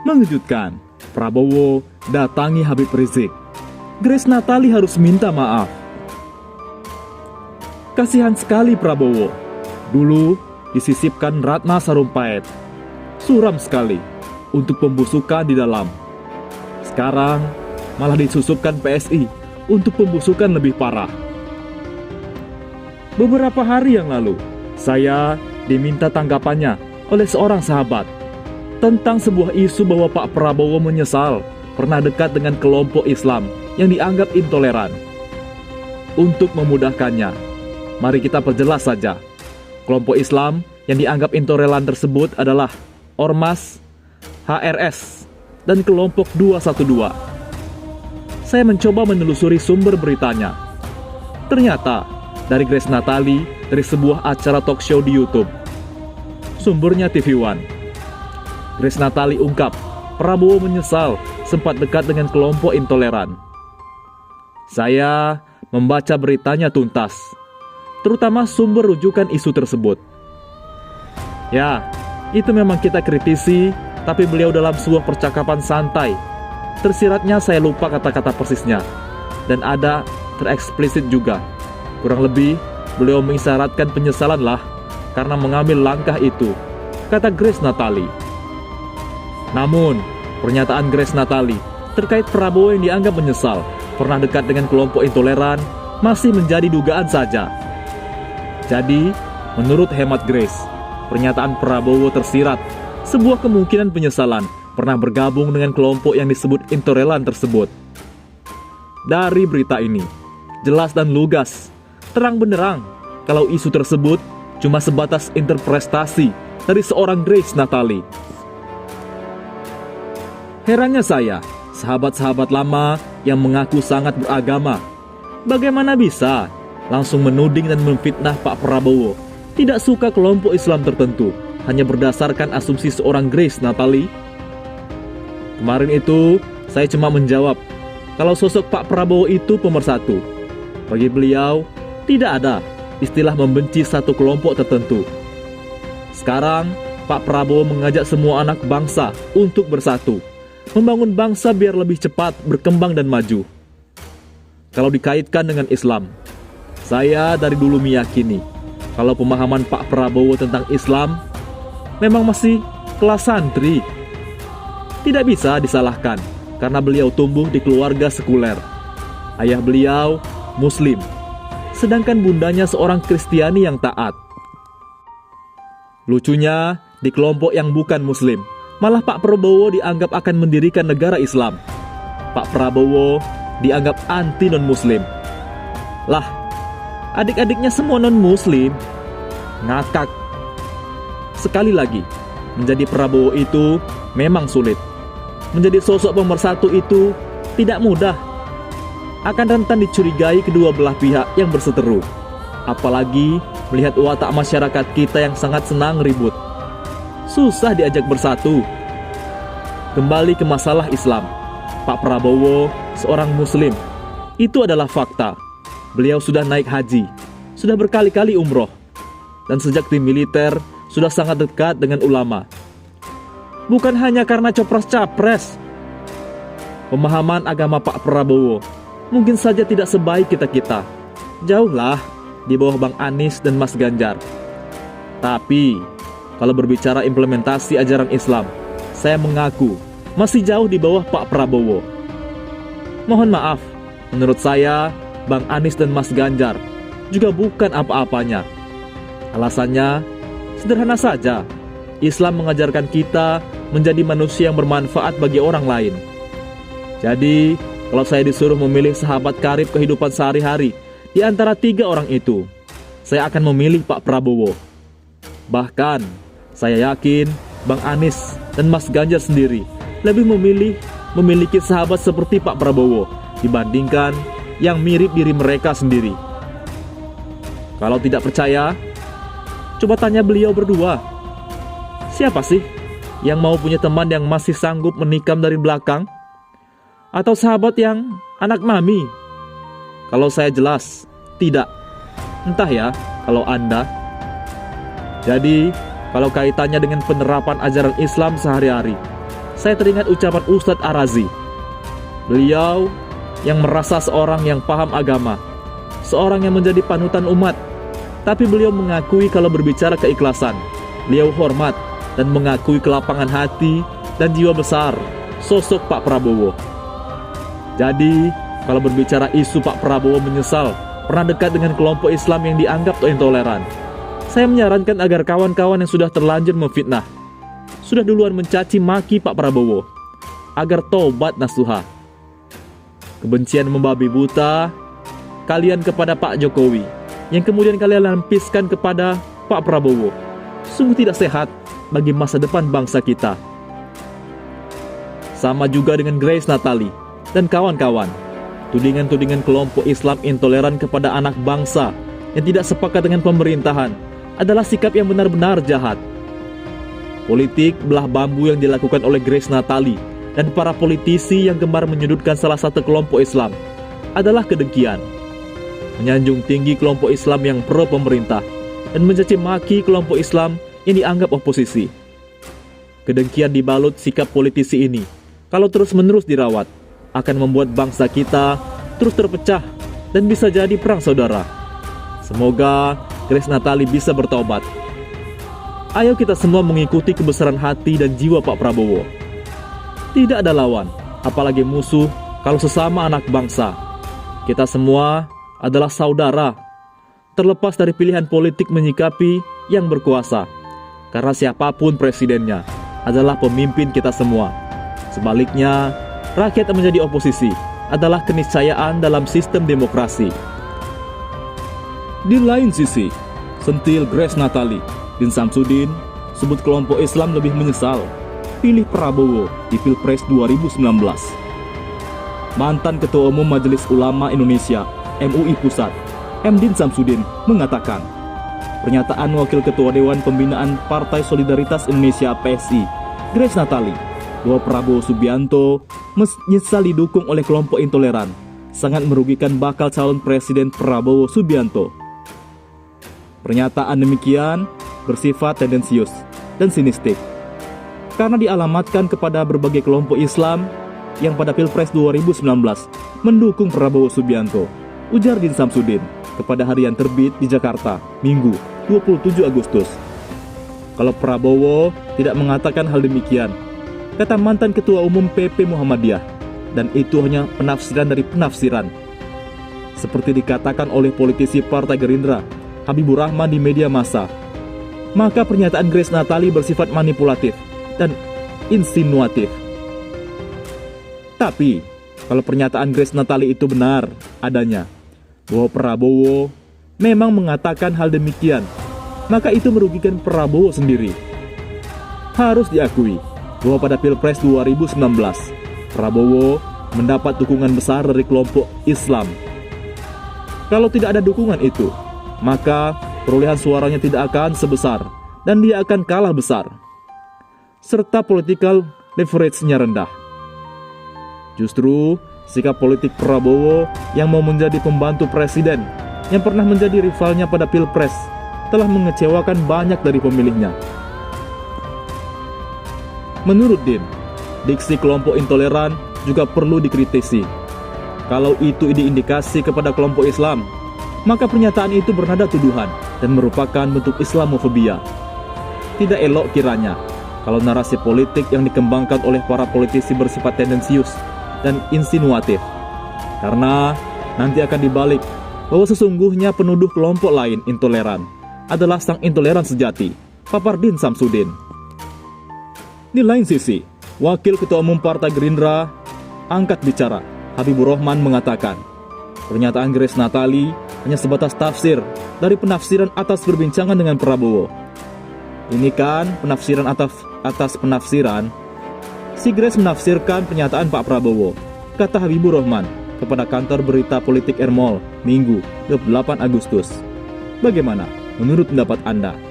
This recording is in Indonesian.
Mengejutkan, Prabowo datangi Habib Rizik. Grace Natali harus minta maaf. Kasihan sekali Prabowo. Dulu disisipkan Ratna Sarumpait. Suram sekali untuk pembusukan di dalam. Sekarang malah disusupkan PSI untuk pembusukan lebih parah. Beberapa hari yang lalu, saya diminta tanggapannya oleh seorang sahabat tentang sebuah isu bahwa Pak Prabowo menyesal pernah dekat dengan kelompok Islam yang dianggap intoleran. Untuk memudahkannya, mari kita perjelas saja. Kelompok Islam yang dianggap intoleran tersebut adalah Ormas, HRS, dan kelompok 212. Saya mencoba menelusuri sumber beritanya. Ternyata dari Grace Natali dari sebuah acara talk show di YouTube. Sumbernya TV One. Grace Natali ungkap, Prabowo menyesal sempat dekat dengan kelompok intoleran. Saya membaca beritanya tuntas, terutama sumber rujukan isu tersebut. Ya, itu memang kita kritisi, tapi beliau dalam sebuah percakapan santai. Tersiratnya saya lupa kata-kata persisnya, dan ada tereksplisit juga. Kurang lebih, beliau mengisyaratkan penyesalan lah karena mengambil langkah itu, kata Grace Natali. Namun, pernyataan Grace Natali terkait Prabowo yang dianggap menyesal pernah dekat dengan kelompok intoleran masih menjadi dugaan saja. Jadi, menurut hemat Grace, pernyataan Prabowo tersirat sebuah kemungkinan penyesalan pernah bergabung dengan kelompok yang disebut intoleran tersebut. Dari berita ini, jelas dan lugas, terang benderang kalau isu tersebut cuma sebatas interpretasi dari seorang Grace Natali. Herannya saya, sahabat-sahabat lama yang mengaku sangat beragama, bagaimana bisa langsung menuding dan memfitnah Pak Prabowo tidak suka kelompok Islam tertentu hanya berdasarkan asumsi seorang Grace Natali? Kemarin itu, saya cuma menjawab kalau sosok Pak Prabowo itu pemersatu. Bagi beliau, tidak ada istilah membenci satu kelompok tertentu. Sekarang, Pak Prabowo mengajak semua anak bangsa untuk bersatu, membangun bangsa biar lebih cepat berkembang dan maju. Kalau dikaitkan dengan Islam, saya dari dulu meyakini kalau pemahaman Pak Prabowo tentang Islam memang masih kelas santri. Tidak bisa disalahkan karena beliau tumbuh di keluarga sekuler. Ayah beliau Muslim, sedangkan bundanya seorang Kristiani yang taat. Lucunya, di kelompok yang bukan Muslim, malah Pak Prabowo dianggap akan mendirikan negara Islam. Pak Prabowo dianggap anti non-Muslim. Lah, adik-adiknya semua non-Muslim. Ngakak. Sekali lagi, menjadi Prabowo itu memang sulit. Menjadi sosok pemersatu itu tidak mudah. Akan rentan dicurigai kedua belah pihak yang berseteru. Apalagi melihat watak masyarakat kita yang sangat senang ribut. Susah diajak bersatu. Kembali ke masalah Islam. Pak Prabowo seorang Muslim. Itu adalah fakta. Beliau sudah naik haji, sudah berkali-kali umroh, dan sejak di militer sudah sangat dekat dengan ulama. Bukan hanya karena copras-capres. Pemahaman agama Pak Prabowo mungkin saja tidak sebaik kita-kita. Jauhlah di bawah Bang Anies dan Mas Ganjar. Tapi kalau berbicara implementasi ajaran Islam, saya mengaku masih jauh di bawah Pak Prabowo. Mohon maaf, menurut saya Bang Anies dan Mas Ganjar juga bukan apa-apanya. Alasannya sederhana saja. Islam mengajarkan kita menjadi manusia yang bermanfaat bagi orang lain. Jadi, kalau saya disuruh memilih sahabat karib kehidupan sehari-hari di antara 3 orang itu, saya akan memilih Pak Prabowo. Bahkan, saya yakin Bang Anies dan Mas Ganjar sendiri lebih memiliki sahabat seperti Pak Prabowo dibandingkan yang mirip diri mereka sendiri. Kalau tidak percaya, coba tanya beliau berdua. Siapa sih yang mau punya teman yang masih sanggup menikam dari belakang? Atau sahabat yang anak mami? Kalau saya jelas, tidak. Entah ya, kalau Anda. Jadi, kalau kaitannya dengan penerapan ajaran Islam sehari-hari, saya teringat ucapan Ustadz Ar-Razi. Beliau yang merasa seorang yang paham agama, seorang yang menjadi panutan umat, tapi beliau mengakui kalau berbicara keikhlasan, beliau hormat dan mengakui kelapangan hati dan jiwa besar sosok Pak Prabowo. Jadi, kalau berbicara isu Pak Prabowo menyesal pernah dekat dengan kelompok Islam yang dianggap intoleran, saya menyarankan agar kawan-kawan yang sudah terlanjur memfitnah, sudah duluan mencaci maki Pak Prabowo, agar tobat nasuha. Kebencian membabi buta kalian kepada Pak Jokowi, yang kemudian kalian lampiskan kepada Pak Prabowo, sungguh tidak sehat bagi masa depan bangsa kita. Sama juga dengan Grace Natali dan kawan-kawan. Tudingan-tudingan kelompok Islam intoleran kepada anak bangsa yang tidak sepakat dengan pemerintahan adalah sikap yang benar-benar jahat. Politik belah bambu yang dilakukan oleh Grace Natali dan para politisi yang gemar menyudutkan salah satu kelompok Islam adalah kedengkian. Menyanjung tinggi kelompok Islam yang pro pemerintah dan mencaci maki kelompok Islam yang dianggap oposisi. Kedengkian dibalut sikap politisi ini, kalau terus-menerus dirawat, akan membuat bangsa kita terus terpecah dan bisa jadi perang saudara. Semoga Grace Natali bisa bertobat. Ayo kita semua mengikuti kebesaran hati dan jiwa Pak Prabowo. Tidak ada lawan, apalagi musuh kalau sesama anak bangsa. Kita semua adalah saudara, terlepas dari pilihan politik menyikapi yang berkuasa. Karena siapapun presidennya adalah pemimpin kita semua. Sebaliknya, rakyat yang menjadi oposisi adalah keniscayaan dalam sistem demokrasi. Di lain sisi, sentil Grace Natali bin Samsudin sebut kelompok Islam lebih menyesal pilih Prabowo di Pilpres 2019. Mantan Ketua Umum Majelis Ulama Indonesia MUI Pusat, M. Din Samsudin, mengatakan pernyataan Wakil Ketua Dewan Pembinaan Partai Solidaritas Indonesia PSI, Grace Natali, bahwa Prabowo Subianto menyesal didukung oleh kelompok intoleran sangat merugikan bakal calon presiden Prabowo Subianto. Pernyataan demikian bersifat tendensius dan sinistik karena dialamatkan kepada berbagai kelompok Islam yang pada Pilpres 2019 mendukung Prabowo Subianto, ujar Din Samsudin kepada Harian Terbit di Jakarta, Minggu 27 Agustus. Kalau Prabowo tidak mengatakan hal demikian, kata mantan Ketua Umum PP Muhammadiyah, dan itu hanya penafsiran dari penafsiran. Seperti dikatakan oleh politisi Partai Gerindra, Habibur Rahman di media massa, maka pernyataan Grace Natali bersifat manipulatif dan insinuatif. Tapi, kalau pernyataan Grace Natali itu benar adanya, bahwa Prabowo memang mengatakan hal demikian, maka itu merugikan Prabowo sendiri. Harus diakui bahwa pada Pilpres 2019, Prabowo mendapat dukungan besar dari kelompok Islam. Kalau tidak ada dukungan itu, maka perolehan suaranya tidak akan sebesar dan dia akan kalah besar, serta political leverage-nya rendah. Justru sikap politik Prabowo yang mau menjadi pembantu presiden yang pernah menjadi rivalnya pada Pilpres telah mengecewakan banyak dari pemilihnya. Menurut Din, diksi kelompok intoleran juga perlu dikritisi. Kalau itu diindikasi kepada kelompok Islam, maka pernyataan itu bernada tuduhan dan merupakan bentuk Islamofobia. Tidak elok kiranya kalau narasi politik yang dikembangkan oleh para politisi bersifat tendensius dan insinuatif, karena nanti akan dibalik bahwa sesungguhnya penuduh kelompok lain intoleran adalah sang intoleran sejati, papar Din Samsudin. Di lain sisi, Wakil Ketua Umum Partai Gerindra angkat bicara Habibur Rahman mengatakan pernyataan Grace Natali hanya sebatas tafsir dari penafsiran atas perbincangan dengan Prabowo. Ini kan penafsiran atas penafsiran. Si Grace menafsirkan pernyataan Pak Prabowo, kata Habibur Rahman kepada kantor berita politik Ermol, Minggu 28 Agustus. Bagaimana menurut pendapat Anda?